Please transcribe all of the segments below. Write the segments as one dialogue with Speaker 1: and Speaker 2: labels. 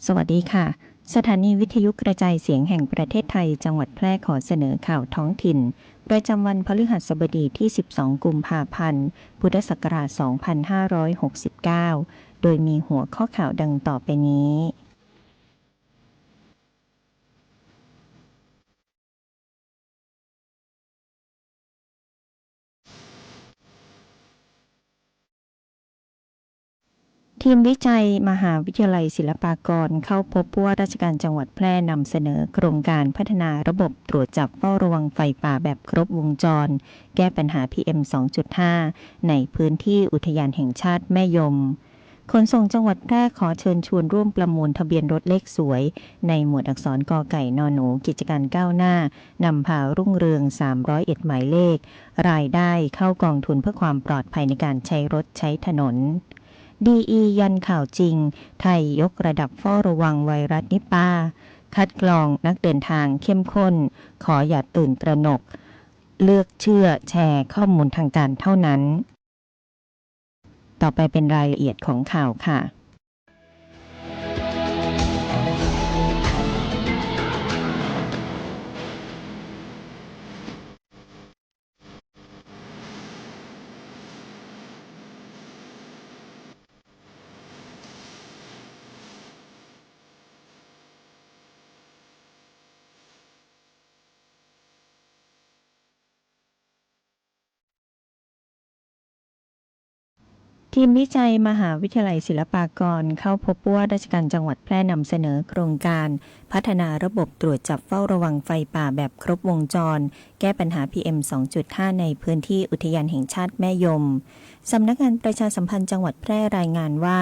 Speaker 1: สวัสดีค่ะสถานีวิทยุกระจายเสียงแห่งประเทศไทยจังหวัดแพร่ขอเสนอข่าวท้องถิ่นประจำวันพฤหัสบดีที่ 12 กุมภาพันธ์ พุทธศักราช 2569 โดยมีหัวข้อข่าวดังต่อไปนี้ทีมวิจัยมหาวิทยาลัยศิลปากรเข้าพบผู้ว่าราชการจังหวัดแพร่นำเสนอโครงการพัฒนาระบบตรวจจับเฝ้าระวังไฟป่าแบบครบวงจรแก้ปัญหา PM 2.5 ในพื้นที่อุทยานแห่งชาติแม่ยมขนส่งจังหวัดแพร่ขอเชิญชวนร่วมประมูลทะเบียนรถเลขสวยในหมวดอักษรกอไก่นอหนูกิจการก้าวหน้านำพารุ่งเรือง301หมายเลขรายได้เข้ากองทุนเพื่อความปลอดภัยในการใช้รถใช้ถนนดียันข่าวจริงไทยยกระดับเฝ้าระวังไวรัสนิปาคัดกรองนักเดินทางเข้มข้นขออย่าตื่นตระหนกเลือกเชื่อแชร์ข้อมูลทางการเท่านั้นต่อไปเป็นรายละเอียดของข่าวค่ะทีมวิจัยมหาวิทยาลัยศิลปากรเข้าพบว่าราชการจังหวัดแพร่นำเสนอโครงการพัฒนาระบบตรวจจับเฝ้าระวังไฟป่าแบบครบวงจรแก้ปัญหา PM 2.5 ในพื้นที่อุทยานแห่งชาติแม่ยมสำนักงานประชาสัมพันธ์จังหวัดแพร่รายงานว่า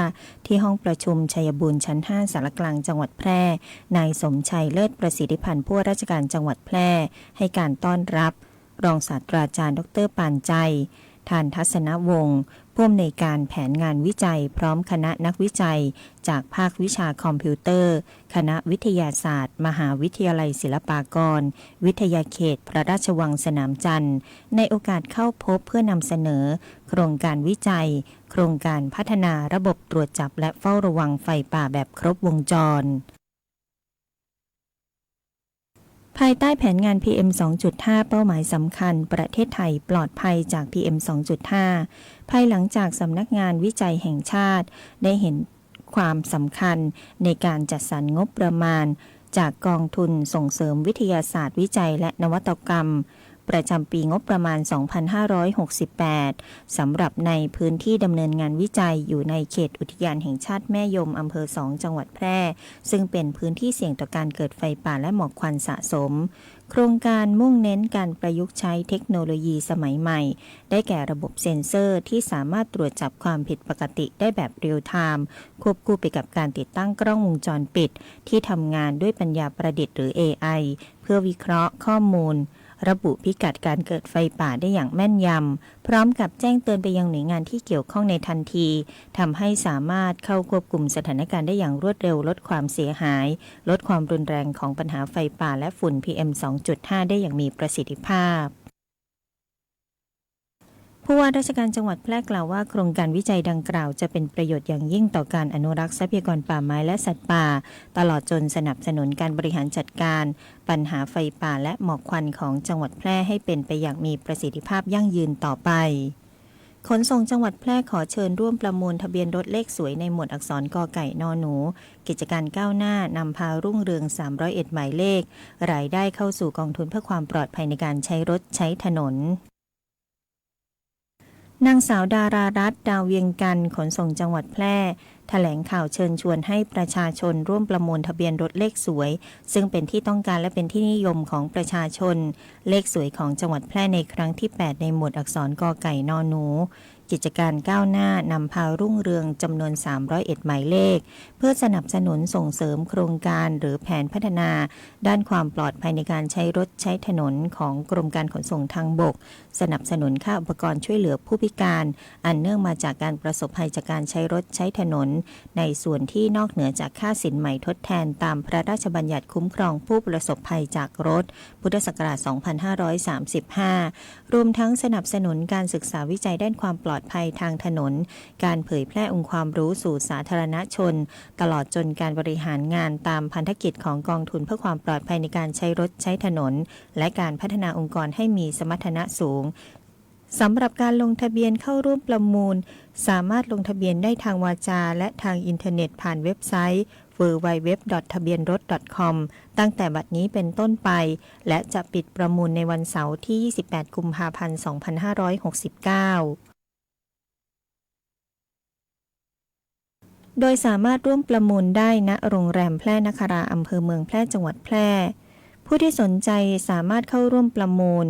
Speaker 1: ที่ห้องประชุมชัยบูรณ์ชั้น 5 สารกลางจังหวัดแพร่นายสมชัยเลิศประสิทธิพันธ์ผู้ว่าราชการจังหวัดแพร่ให้การต้อนรับรองศาสตราจารย์ดร.ปานใจทานทัศนวงศ์ผู้อำนวยการแผนงานวิจัยพร้อมคณะนักวิจัยจากภาควิชาคอมพิวเตอร์คณะวิทยาศาสตร์มหาวิทยาลัยศิลปากรวิทยาเขตพระราชวังสนามจันทร์ในโอกาสเข้าพบเพื่อนำเสนอโครงการวิจัยโครงการพัฒนาระบบตรวจจับและเฝ้าระวังไฟป่าแบบครบวงจรภายใต้แผนงาน PM 2.5 เป้าหมายสำคัญประเทศไทยปลอดภัยจาก PM 2.5 ภายหลังจากสำนักงานวิจัยแห่งชาติได้เห็นความสำคัญในการจัดสรรงบประมาณจากกองทุนส่งเสริมวิทยาศาสตร์วิจัยและนวัตกรรมประจำปีงบประมาณ 2568 สำหรับในพื้นที่ดำเนินงานวิจัยอยู่ในเขตอุทยานแห่งชาติแม่ยมอำเภอ2 จังหวัดแพร่ซึ่งเป็นพื้นที่เสี่ยงต่อการเกิดไฟป่าและหมอกควันสะสมโครงการมุ่งเน้นการประยุกต์ใช้เทคโนโลยีสมัยใหม่ได้แก่ระบบเซ็นเซอร์ที่สามารถตรวจจับความผิดปกติได้แบบเรียลไทม์ควบคู่ไปกับการติดตั้งกล้องวงจรปิดที่ทำงานด้วยปัญญาประดิษฐ์หรือ AI เพื่อวิเคราะห์ข้อมูลระบุพิกัดการเกิดไฟป่าได้อย่างแม่นยำพร้อมกับแจ้งเตือนไปยังหน่วยงานที่เกี่ยวข้องในทันทีทำให้สามารถเข้าควบคุมสถานการณ์ได้อย่างรวดเร็วลดความเสียหายลดความรุนแรงของปัญหาไฟป่าและฝุ่น PM 2.5 ได้อย่างมีประสิทธิภาพผู้ว่าราชการจังหวัดแพร่กล่าวว่าโครงการวิจัยดังกล่าวจะเป็นประโยชน์อย่างยิ่งต่อการอนุรักษ์ทรัพยากรป่าไม้และสัตว์ป่าตลอดจนสนับสนุนการบริหารจัดการปัญหาไฟป่าและหมอกควันของจังหวัดแพร่ให้เป็นไปอย่างมีประสิทธิภาพยั่งยืนต่อไปขนส่งจังหวัดแพร่ขอเชิญร่วมประมูลทะเบียนรถเลขสวยในหมวดอักษรกอไก่นอหนูกิจการก้าวหน้านำพารุ่งเรือง301หมายเลขรายได้เข้าสู่กองทุนเพื่อความปลอดภัยในการใช้รถใช้ถนนนางสาวดารารัตน์ดาวเวียงกันขนส่งจังหวัดแพร่แถลงข่าวเชิญชวนให้ประชาชนร่วมประมูลทะเบียนรถเลขสวยซึ่งเป็นที่ต้องการและเป็นที่นิยมของประชาชนเลขสวยของจังหวัดแพร่ในครั้งที่ 8 ในหมวดอักษรกอไก่นอหนูกิจการก้าวหน้านำพารุ่งเรืองจำนวน301หมายเลขเพื่อสนับสนุนส่งเสริมโครงการหรือแผนพัฒนาด้านความปลอดภัยในการใช้รถใช้ถนนของกรมการขนส่งทางบกสนับสนุนค่าอุปกรณ์ช่วยเหลือผู้พิการอันเนื่องมาจากการประสบภัยจากการใช้รถใช้ถนนในส่วนที่นอกเหนือจากค่าสินใหม่ทดแทนตามพระราชบัญญัติคุ้มครองผู้ประสบภัยจากรถพุทธศักราช 2535 รวมทั้งสนับสนุนการศึกษาวิจัยด้านความปลอด ดภัยทางถนนการเผยแพร่องค์ความรู้สู่สาธารณชนตลอดจนการบริหารงานตามพันธกิจของกองทุนเพื่อความปลอดภัยในการใช้รถใช้ถนนและการพัฒนาองค์กรให้มีสมรรถนะสูงสำหรับการลงทะเบียนเข้าร่วมประมูลสามารถลงทะเบียนได้ทางวาจาและทางอินเทอร์เน็ตผ่านเว็บไซต์ www.ทะเบียนรถ .com ตั้งแต่บัดนี้เป็นต้นไปและจะปิดประมูลในวันเสาร์ที่ 28 กุมภาพันธ์ 2569 โดยสามารถร่วมประมูลได้ณโรงแรมแพร่นคราอำเภอเมืองแพร่จังหวัดแพร่ผู้ที่สนใจสามารถเข้าร่วมประมูล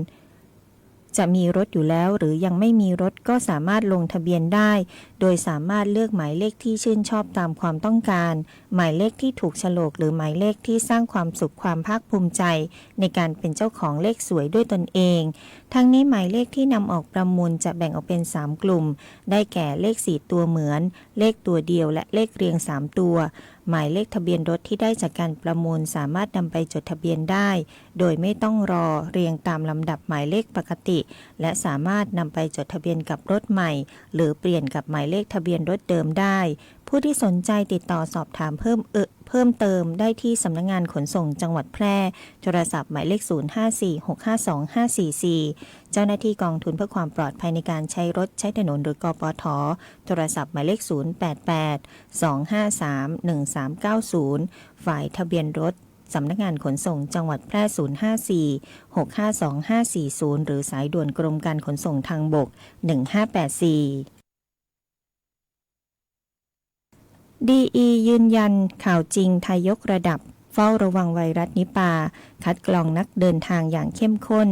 Speaker 1: จะมีรถอยู่แล้วหรือยังไม่มีรถก็สามารถลงทะเบียนได้โดยสามารถเลือกหมายเลขที่ชื่นชอบตามความต้องการหมายเลขที่ถูกโฉลกหรือหมายเลขที่สร้างความสุขความภาคภูมิใจในการเป็นเจ้าของเลขสวยด้วยตนเองทั้งนี้หมายเลขที่นำออกประมูลจะแบ่งออกเป็น3กลุ่มได้แก่เลข4ตัวเหมือนเลขตัวเดียวและเลขเรียง3ตัวหมายเลขทะเบียนรถที่ได้จากการประมูลสามารถนำไปจดทะเบียนได้โดยไม่ต้องรอเรียงตามลำดับหมายเลขปกติและสามารถนำไปจดทะเบียนกับรถใหม่หรือเปลี่ยนกับหมายเลขทะเบียนรถเดิมได้ผู้ที่สนใจติดต่อสอบถามเพิ่มเติมได้ที่สำนักงานขนส่งจังหวัดแพร่โทรศัพท์หมายเลข0546525544เจ้าหน้าที่กองทุนเพื่อความปลอดภัยในการใช้รถใช้ถนนหรือกปท.โทรศัพท์หมายเลข0882531390ฝ่ายทะเบียนรถสำนักงานขนส่งจังหวัดแพร่0546525540หรือสายด่วนกรมการขนส่งทางบก1584DE ยืนยันข่าวจริงไทยยกระดับเฝ้าระวังไวรัสนิปาคัดกรองนักเดินทางอย่างเข้มข้น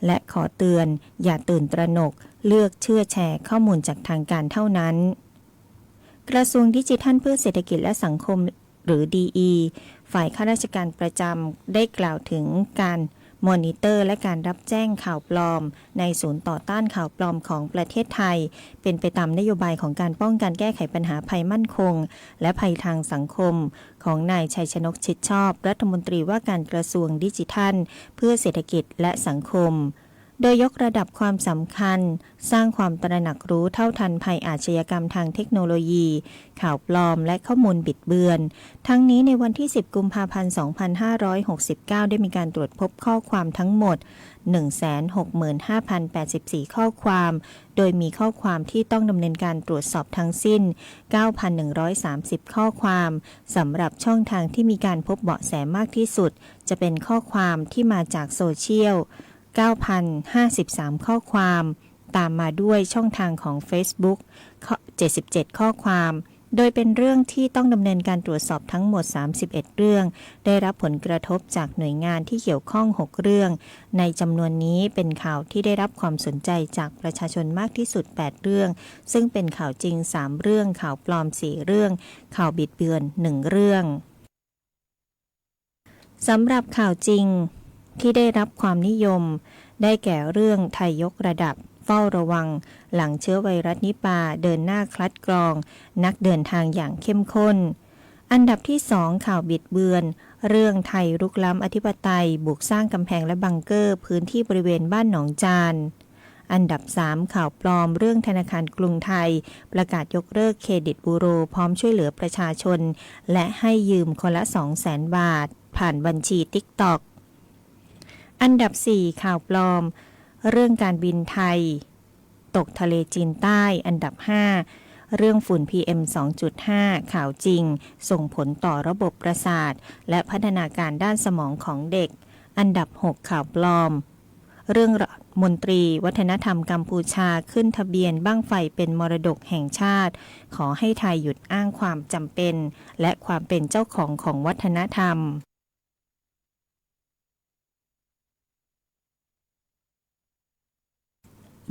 Speaker 1: และขอเตือนอย่าตื่นตระหนกเลือกเชื่อแชร์ข้อมูลจากทางการเท่านั้นกระทรวงดิจิทัลเพื่อเศรษฐกิจและสังคมหรือ DE ฝ่ายข้าราชการประจำได้กล่าวถึงการมอนิเตอร์และการรับแจ้งข่าวปลอมในศูนย์ต่อต้านข่าวปลอมของประเทศไทยเป็นไปตามนโยบายของการป้องกันแก้ไขปัญหาภัยมั่นคงและภัยทางสังคมของนายชัยชนกชิดชอบรัฐมนตรีว่าการกระทรวงดิจิทัลเพื่อเศรษฐกิจและสังคมโดยยกระดับความสำคัญสร้างความตระหนักรู้เท่าทันภัยอาชญากรรมทางเทคโนโลยีข่าวปลอมและข้อมูลบิดเบือนทั้งนี้ในวันที่10กุมภาพันธ์2569ได้มีการตรวจพบข้อความทั้งหมด 165,084 ข้อความโดยมีข้อความที่ต้องดำเนินการตรวจสอบทั้งสิ้น 9,130 ข้อความสำหรับช่องทางที่มีการพบเบาะแสมากที่สุดจะเป็นข้อความที่มาจากโซเชียล9,053 ข้อความตามมาด้วยช่องทางของ Facebook 77 ข้อความโดยเป็นเรื่องที่ต้องดำเนินการตรวจสอบทั้งหมด31เรื่องได้รับผลกระทบจากหน่วยงานที่เกี่ยวข้อง6เรื่องในจำนวนนี้เป็นข่าวที่ได้รับความสนใจจากประชาชนมากที่สุด8เรื่องซึ่งเป็นข่าวจริง3เรื่องข่าวปลอม4เรื่องข่าวบิดเบือน1เรื่องสำหรับข่าวจริงที่ได้รับความนิยมได้แก่เรื่องไทยยกระดับเฝ้าระวังหลังเชื้อไวรัสนิปาเดินหน้าคัดกรองนักเดินทางอย่างเข้มข้นอันดับที่2ข่าวบิดเบือนเรื่องไทยรุกล้ำอธิปไตยบุกสร้างกำแพงและบังเกอร์พื้นที่บริเวณบ้านหนองจานอันดับ3ข่าวปลอมเรื่องธนาคารกรุงไทยประกาศยกเลิกเครดิตบูโรพร้อมช่วยเหลือประชาชนและให้ยืมคนละ 200,000 บาทผ่านบัญชี TikTokอันดับ4ข่าวปลอมเรื่องการบินไทยตกทะเลจีนใต้อันดับ5เรื่องฝุ่น PM 2.5 ข่าวจริงส่งผลต่อระบบประสาทและพัฒนาการด้านสมองของเด็กอันดับ6ข่าวปลอมเรื่องมนตรีวัฒนธรรมกัมพูชาขึ้นทะเบียนบั้งไฟเป็นมรดกแห่งชาติขอให้ไทยหยุดอ้างความจำเป็นและความเป็นเจ้าของวัฒนธรรม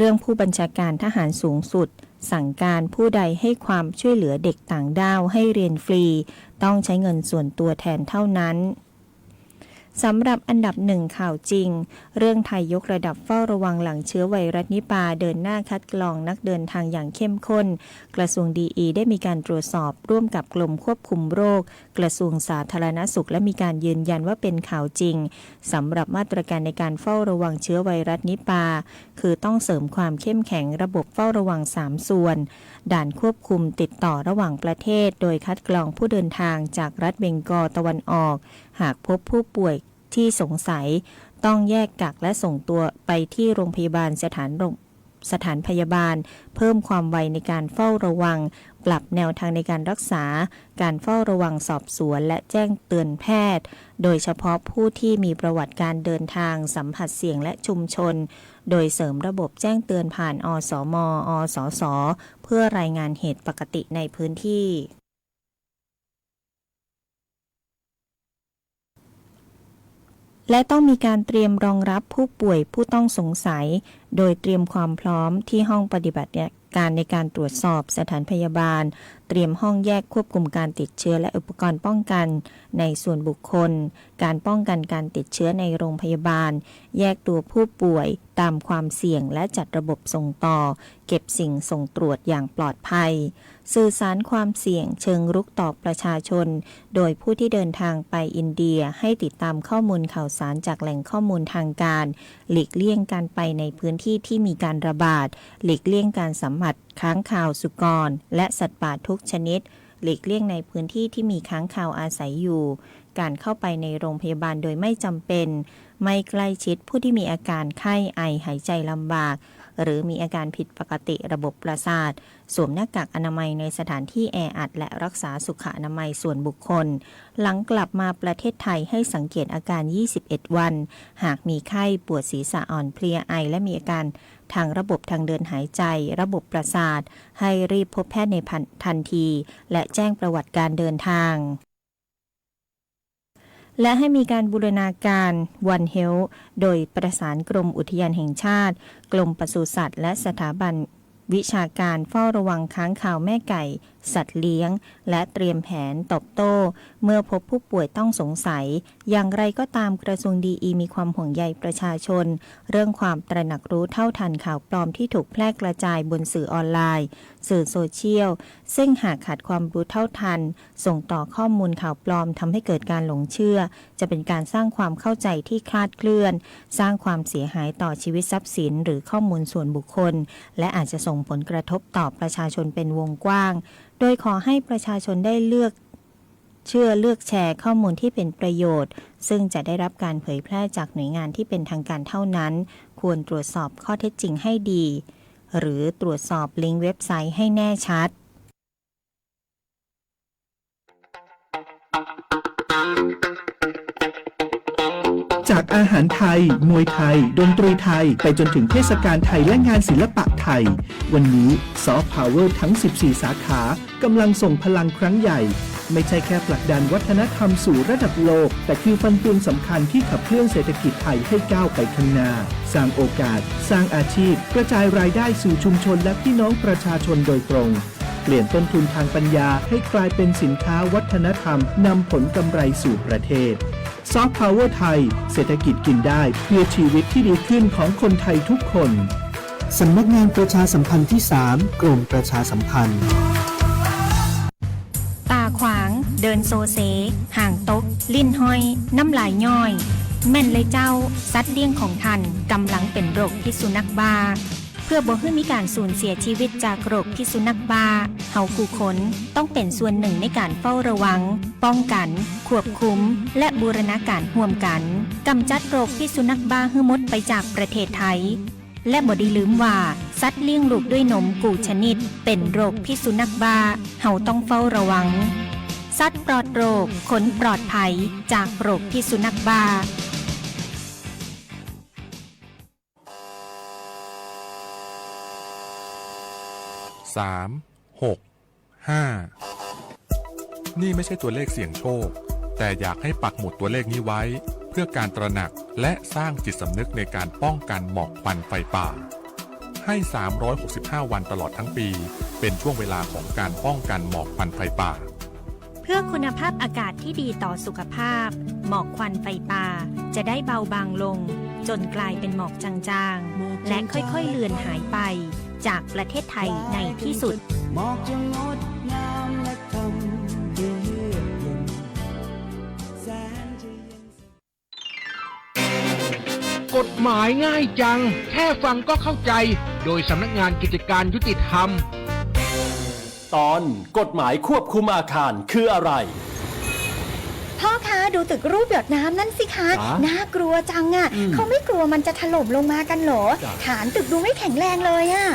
Speaker 1: เรื่องผู้บัญชาการทหารสูงสุดสั่งการผู้ใดให้ความช่วยเหลือเด็กต่างด้าวให้เรียนฟรีต้องใช้เงินส่วนตัวแทนเท่านั้น สำหรับอันดับหนึ่งข่าวจริงเรื่องไทยยกระดับเฝ้าระวังหลังเชื้อไวรัสนิปาเดินหน้าคัดกรองนักเดินทางอย่างเข้มข้นกระทรวงดีได้มีการตรวจสอบร่วมกับกรมควบคุมโรคกระทรวงสาธารณสุขและมีการยืนยันว่าเป็นข่าวจริงสำหรับมาตรการในการเฝ้าระวังเชื้อไวรัสนิปาคือต้องเสริมความเข้มแข็งระบบเฝ้าระวัง3ส่วนด่านควบคุมติดต่อระหว่างประเทศโดยคัดกรองผู้เดินทางจากรัฐเบงกอลตะวันออกหากพบผู้ป่วยที่สงสัยต้องแยกกักและส่งตัวไปที่โรงพยาบาลสถานพยาบาลเพิ่มความไวในการเฝ้าระวังปรับแนวทางในการรักษาการเฝ้าระวังสอบสวนและแจ้งเตือนแพทย์โดยเฉพาะผู้ที่มีประวัติการเดินทางสัมผัสเสี่ยงและชุมชนโดยเสริมระบบแจ้งเตือนผ่านอสม.อสส.เพื่อรายงานเหตุปกติในพื้นที่และต้องมีการเตรียมรองรับผู้ป่วยผู้ต้องสงสัยโดยเตรียมความพร้อมที่ห้องปฏิบัติการในการตรวจสอบสถานพยาบาลเตรียมห้องแยกควบคุมการติดเชื้อและอุปกรณ์ป้องกันในส่วนบุคคลการป้องกันการติดเชื้อในโรงพยาบาลแยกตัวผู้ป่วยตามความเสี่ยงและจัดระบบส่งต่อเก็บสิ่งส่งตรวจอย่างปลอดภัยสื่อสารความเสี่ยงเชิงรุกต่อประชาชนโดยผู้ที่เดินทางไปอินเดียให้ติดตามข้อมูลข่าวสารจากแหล่งข้อมูลทางการหลีกเลี่ยงการไปในพื้นที่ที่มีการระบาดหลีกเลี่ยงการสัมผัสค้างคาวสุกรและสัตว์ป่าทุกชนิดหลีกเลี่ยงในพื้นที่ที่มีค้างคาวอาศัยอยู่การเข้าไปในโรงพยาบาลโดยไม่จำเป็นไม่ใกล้ชิดผู้ที่มีอาการไข้ไอหายใจลำบากหรือมีอาการผิดปกติระบบประสาทสวมหน้ากากอนามัยในสถานที่แออัดและรักษาสุขอนามัยส่วนบุคคลหลังกลับมาประเทศไทยให้สังเกตอาการ21วันหากมีไข้ปวดศีรษะอ่อนเพลียไอและมีอาการทางระบบทางเดินหายใจระบบประสาทให้รีบพบแพทย์ในทันทีและแจ้งประวัติการเดินทางและให้มีการบูรณาการ One Health โดยประสานกรมอุทยานแห่งชาติกรมปศุสัตว์และสถาบันวิชาการเฝ้าระวังค้างคาวแม่ไก่สัตว์เลี้ยงและเตรียมแผนตอบโต้เมื่อพบผู้ป่วยต้องสงสัยอย่างไรก็ตามกระทรวงดีมีความห่วงใยประชาชนเรื่องความตระหนักรู้เท่าทันข่าวปลอมที่ถูกแพร่กระจายบนสื่อออนไลน์สื่อโซเชียลซึ่งหากขาดความรู้เท่าทันส่งต่อข้อมูลข่าวปลอมทำให้เกิดการหลงเชื่อจะเป็นการสร้างความเข้าใจที่คลาดเคลื่อนสร้างความเสียหายต่อชีวิตทรัพย์สินหรือข้อมูลส่วนบุคคลและอาจจะส่งผลกระทบต่อประชาชนเป็นวงกว้างโดยขอให้ประชาชนได้เลือกแชร์ข้อมูลที่เป็นประโยชน์ซึ่งจะได้รับการเผยแพร่จากหน่วยงานที่เป็นทางการเท่านั้นควรตรวจสอบข้อเท็จจริงให้ดีหรือตรวจสอบลิงก์เว็บไซต์ให้แน่ชัด
Speaker 2: จากอาหารไทยมวยไทยดนตรีไทยไปจนถึงเทศกาลไทยและงานศิลปะไทยวันนี้ซอฟต์พาวเวอร์ทั้ง14สาขากำลังส่งพลังครั้งใหญ่ไม่ใช่แค่ผลักดันวัฒนธรรมสู่ระดับโลกแต่คือฟันเฟืองสำคัญที่ขับเคลื่อนเศรษฐกิจไทยให้ก้าวไปข้างหน้าสร้างโอกาสสร้างอาชีพกระจายรายได้สู่ชุมชนและพี่น้องประชาชนโดยตรงเปลี่ยนต้นทุนทางปัญญาให้กลายเป็นสินค้าวัฒนธรรมนำผลกำไรสู่ประเทศซอฟต์พาวเวอร์ไทยเศรษฐกิจกินได้เพื่อชีวิตที่ดีขึ้นของคนไทยทุกคนสำนักงานประชาสัมพันธ์ที่3กรมประชาสัมพันธ์
Speaker 1: ตาขวางเดินโซเซห่างตกลิ้นห้อยน้ำลายย่อยแม่นเลยเจ้าสัตว์เลี้ยงของท่านกำลังเป็นโรคพิษสุนัขบ้าเพื่อบ่ให้มีการสูญเสียชีวิตจากโรคพิษสุนัขบ้าเฮาผู้คนต้องเป็นส่วนหนึ่งในการเฝ้าระวังป้องกันควบคุมและบูรณาการร่วมกันกำจัดโรคพิษสุนัขบ้าให้หมดไปจากประเทศไทยและบ่ได้ลืมว่าสัตว์เลี้ยงลูกด้วยนมกูชนิดเป็นโรคพิษสุนัขบ้าเฮาต้องเฝ้าระวังสัตว์ปลอดโรคขนปลอดภัยจากโรคพิษสุนัขบ้า
Speaker 3: 3 6 5นี่ไม่ใช่ตัวเลขเสี่ยงโชคแต่อยากให้ปักหมุดตัวเลขนี้ไว้เพื่อการตระหนักและสร้างจิตสำนึกในการป้องกันหมอกควันไฟป่าให้365วันตลอดทั้งปีเป็นช่วงเวลาของการป้องกันหมอกควันไฟป่า
Speaker 1: เพื่อคุณภาพอากาศที่ดีต่อสุขภาพหมอกควันไฟป่าจะได้เบาบางลงจนกลายเป็นหมอกจางๆและค่อยๆเลือนหายไปจากประเทศไทยในที่สุด
Speaker 4: หมอกจะงดงามและทำให้เยือกเย็นแสนจะเย็น
Speaker 5: กฎหมายง่ายจังแค่ฟังก็เข้าใจโดยสำนักงานกิจการยุติธรรม
Speaker 6: ตอนกฎหมายควบคุมอาคารคืออะไร
Speaker 7: พ่อคะดูตึกรูปหยดน้ำนั่นสิคะน่ากลัวจังอ่ะเขาไม่กลัวมันจะถล่มลงมากันเหรอฐานตึกดูไม่แข็งแรงเลยอ่ะ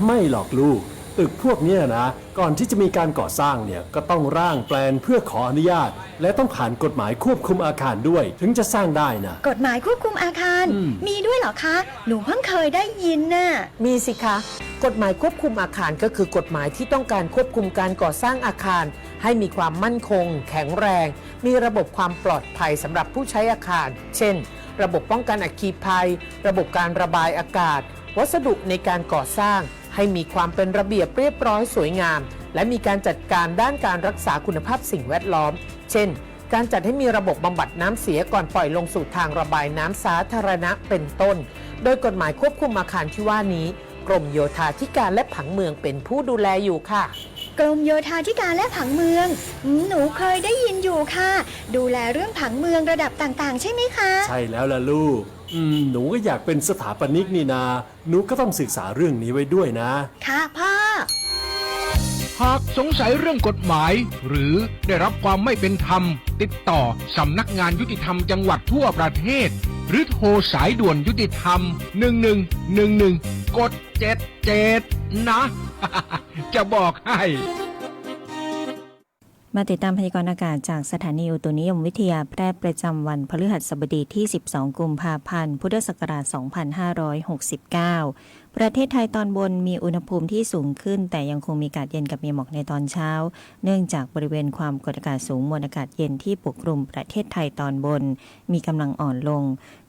Speaker 6: ไม่หรอกลูกตึกพวกนี้นะก่อนที่จะมีการก่อสร้างเนี่ยก็ต้องร่างแปลนเพื่อขออนุญาตและต้องผ่านกฎหมายควบคุมอาคารด้วยถึงจะสร้างได้นะ
Speaker 7: กฎหมายควบคุมอาคารมีด้วยเหรอคะหนูเพิ่งเคยได้ยินน่ะ
Speaker 8: มีสิคะกฎหมายควบคุมอาคารก็คือกฎหมายที่ต้องการควบคุมการก่อสร้างอาคารให้มีความมั่นคงแข็งแรงมีระบบความปลอดภัยสำหรับผู้ใช้อาคารเช่นระบบป้องกันอัคคีภัยระบบการระบายอากาศวัสดุในการก่อสร้างให้มีความเป็นระเบียบเรียบร้อยสวยงามและมีการจัดการด้านการรักษาคุณภาพสิ่งแวดล้อมเช่นการจัดให้มีระบบบำบัดน้ำเสียก่อนปล่อยลงสู่ทางระบายน้ำสาธารณะเป็นต้นโดยกฎหมายควบคุมอาคารที่ว่านี้กรมโยธาธิการและผังเมืองเป็นผู้ดูแลอยู่ค่ะ
Speaker 7: กรมโยธาธิการและผังเมืองหนูเคยได้ยินอยู่ค่ะดูแลเรื่องผังเมืองระดับต่างๆใช่ไหมคะ
Speaker 6: ใช่แล้วล่ะลูกหนูก็อยากเป็นสถาปนิกนี่นาหนูก็ต้องศึกษาเรื่องนี้ไว้ด้วยนะ
Speaker 7: ค่ะพ่อ
Speaker 5: หากสงสัยเรื่องกฎหมายหรือได้รับความไม่เป็นธรรมติดต่อสำนักงานยุติธรรมจังหวัดทั่วประเทศหรือโทรสายด่วนยุติธรรม1111กด77นะจะบอกให้
Speaker 1: มาติดตามพยากรณ์อากาศจากสถานีอุตุนิยมวิทยาแพร่ประจำวันพฤหัสบดีที่12กุมภาพันธ์พุทธศักราช2569ประเทศไทยตอนบนมีอุณหภูมิที่สูงขึ้นแต่ยังคงมีอากาศเย็นกับมีหมอกในตอนเช้าเนื่องจากบริเวณความกดอากาศสูงมวลอากาศเย็นที่ปกคลุมประเทศไทยตอนบนมีกำลังอ่อนลง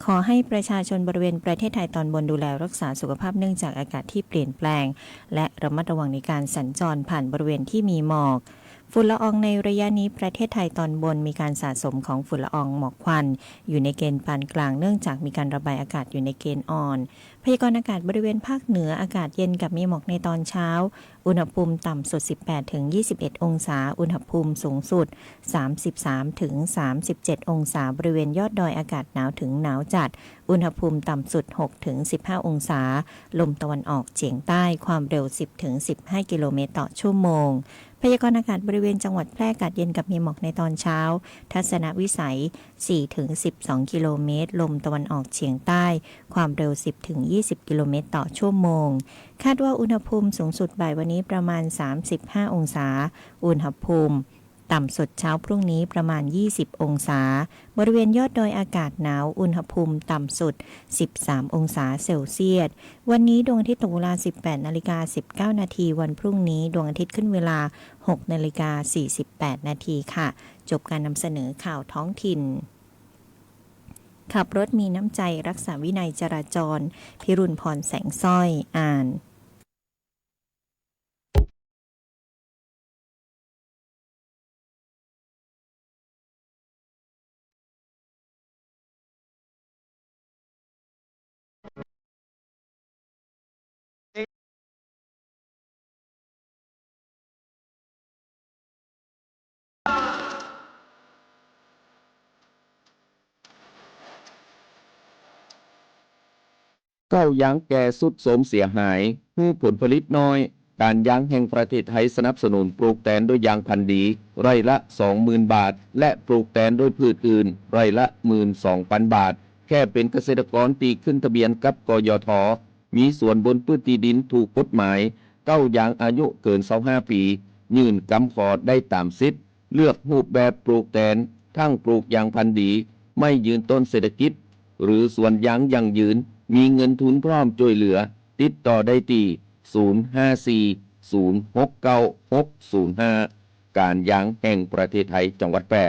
Speaker 1: ขอให้ประชาชนบริเวณประเทศไทยตอนบนดูแลรักษาสุขภาพเนื่องจากอากาศที่เปลี่ยนแปลงและระมัดระวังในการสัญจรผ่านบริเวณที่มีหมอกฝุ่นละอองในระยะนี้ประเทศไทยตอนบนมีการสะสมของฝุ่นละอองหมอกควันอยู่ในเกณฑ์ปานกลางเนื่องจากมีการระบายอากาศอยู่ในเกณฑ์อ่อนพยากรณ์อากาศบริเวณภาคเหนืออากาศเย็นกับมีหมอกในตอนเช้าอุณหภูมิต่ำสุด 18-21 องศาอุณหภูมิสูงสุด 33-37 องศาบริเวณยอดดอยอากาศหนาวถึงหนาวจัดอุณหภูมิต่ำสุด 6-15 องศาลมตะวันออกเฉียงใต้ความเร็ว 10-15 กิโลเมตรต่อชั่วโมงพยากรณ์อากาศบริเวณจังหวัดแพร่อากาศเย็นกับมีหมอกในตอนเช้าทัศนวิสัย 4-12 กิโลเมตรลมตะวันออกเฉียงใต้ความเร็ว 10-20 กิโลเมตรต่อชั่วโมงคาดว่าอุณหภูมิสูงสุดบ่ายวันนี้ประมาณ 35 องศาอุณหภูมิต่ำสุดเช้าพรุ่งนี้ประมาณ 20 องศาบริเวณยอดดอยอากาศหนาวอุณหภูมิต่ำสุด 13 องศาเซลเซียสวันนี้ดวงอาทิตย์ตกเวลา 18:19 นาทีวันพรุ่งนี้ดวงอาทิตย์ขึ้นเวลา 6:48 นาทีค่ะจบการนำเสนอข่าวท้องถิ่นขับรถมีน้ำใจรักษาวินัยจราจรพิรุณพรแสงสร้อยอ่าน
Speaker 9: ข้าวยางแก่สุดโทรมเสียหายผู้ผลผลิตน้อยการยางแห่งประเทศไทยสนับสนุนปลูกแตนด้วยยางพันธุ์ดีไร่ละ 20,000 บาทและปลูกแตนด้วยพืชอื่นไร่ละ 12,000 บาทแค่เป็นเกษตรกรตีขึ้นทะเบียนกับกยธ.มีส่วนบนพื้นที่ดินถูกกฎหมายเก้ายางอายุเกิน25 ปียื่นกำขอได้ตามสิทธิ์เลือกรูปแบบปลูกแตนทั้งปลูกยางพันธุ์ดีไม่ยืนต้นเศรษฐกิจหรือสวนยางยั่งยืนมีเงินทุนพร้อมช่วยเหลือติดต่อได้ที่054 069 605การยางแห่งประเทศไทยจังหวัดแพร่